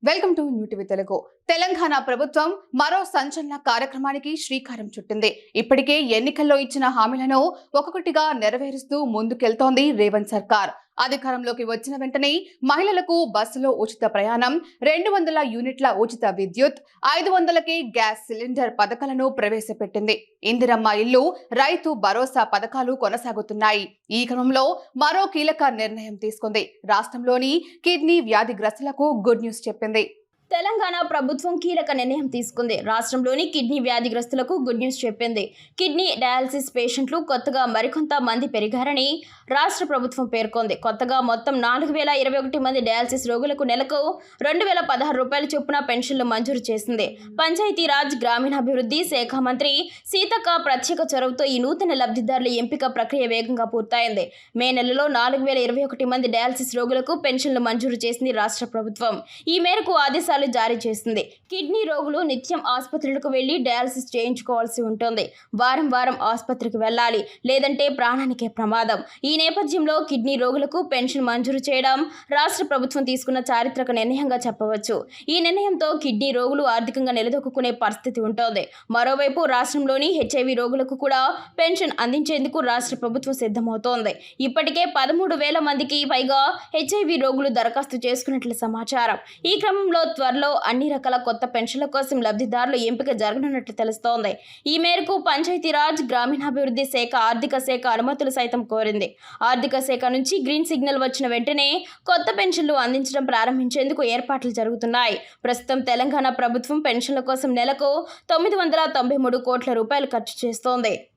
Welcome to new TV Telugu. Telangana ప్రభుత్వం మరో సంచలన కార్యక్రమానికి శ్రీకారం చుట్టింది. ఇప్పటికే ఎన్నికల్లో ఇచ్చిన హామీలను ఒక్కొక్కటిగా నెరవేరుస్తూ ముందుకెళ్తోంది రేవంత్ సర్కార్. అధికారంలోకి వచ్చిన వెంటనే మహిళలకు బస్సులో ఉచిత ప్రయాణం, 200 యూనిట్ల ఉచిత విద్యుత్, 500కే గ్యాస్ సిలిండర్ పథకాలను ప్రవేశపెట్టింది. ఇందిరమ్మ ఇల్లు, రైతు భరోసా పథకాలు కొనసాగుతున్నాయి. ఈ క్రమంలో మరో కీలక నిర్ణయం తీసుకుంది. రాష్ట్రంలోని కిడ్నీ వ్యాధిగ్రస్తులకు గుడ్ న్యూస్ చెప్పింది. తెలంగాణ ప్రభుత్వం కీలక నిర్ణయం తీసుకుంది. రాష్ట్రంలోని కిడ్నీ వ్యాధిగ్రస్తులకు గుడ్ న్యూస్ చెప్పింది. కిడ్నీ డయాలసిస్ పేషెంట్లు కొత్తగా మరికొంత మంది పెరిగారని రాష్ట్ర ప్రభుత్వం పేర్కొంది. కొత్తగా మొత్తం 4021 మంది డయాలసిస్ రోగులకు నెలకు 2016 రూపాయల చొప్పున పెన్షన్లు మంజూరు చేసింది. పంచాయతీరాజ్ గ్రామీణాభివృద్ధి శాఖ మంత్రి సీతక్క ప్రత్యేక చొరవతో ఈ నూతన లబ్ధిదారుల ఎంపిక ప్రక్రియ వేగంగా పూర్తయింది. మే నెలలో 4021 మంది డయాలసిస్ రోగులకు పెన్షన్లు మంజూరు చేసింది రాష్ట్ర ప్రభుత్వం. ఈ మేరకు ఆదేశాలు జారీ చేసింది. కిడ్నీ రోగులు నిత్యం ఆసుపత్రులకు వెళ్లి డయాలసిస్ చేయించుకోవాల్సి ఉంటుంది. వారం వారం ఆసుపత్రికి వెళ్లాలి, లేదంటే ప్రాణానికే ప్రమాదం. ఈ నేపథ్యంలో కిడ్నీ రోగులకు పెన్షన్ మంజూరు చేయడం రాష్ట్ర ప్రభుత్వం తీసుకున్న చారిత్రక నిర్ణయంగా చెప్పవచ్చు. ఈ నిర్ణయంతో కిడ్నీ రోగులు ఆర్థికంగా నిలదొక్కునే పరిస్థితి ఉంటుంది. మరోవైపు రాష్ట్రంలోని హెచ్ఐవి రోగులకు కూడా పెన్షన్ అందించేందుకు రాష్ట్ర ప్రభుత్వం సిద్ధమవుతోంది. ఇప్పటికే 13,000 మందికి పైగా హెచ్ఐవి రోగులు దరఖాస్తు చేసుకున్నట్లు సమాచారం. ఈ క్రమంలో త్వరలో అన్ని రకాల కొత్త పెన్షన్ల కోసం లబ్ధిదారుల ఎంపిక జరగనున్నట్లు తెలుస్తోంది. ఈ మేరకు పంచాయతీరాజ్ గ్రామీణాభివృద్ధి శాఖ ఆర్థిక శాఖ అనుమతులు సైతం కోరింది. ఆర్థిక శాఖ నుంచి గ్రీన్ సిగ్నల్ వచ్చిన వెంటనే కొత్త పెన్షన్లు అందించడం ప్రారంభించేందుకు ఏర్పాట్లు జరుగుతున్నాయి. ప్రస్తుతం తెలంగాణ ప్రభుత్వం పెన్షన్ల కోసం నెలకు 993 కోట్ల రూపాయలు ఖర్చు చేస్తోంది.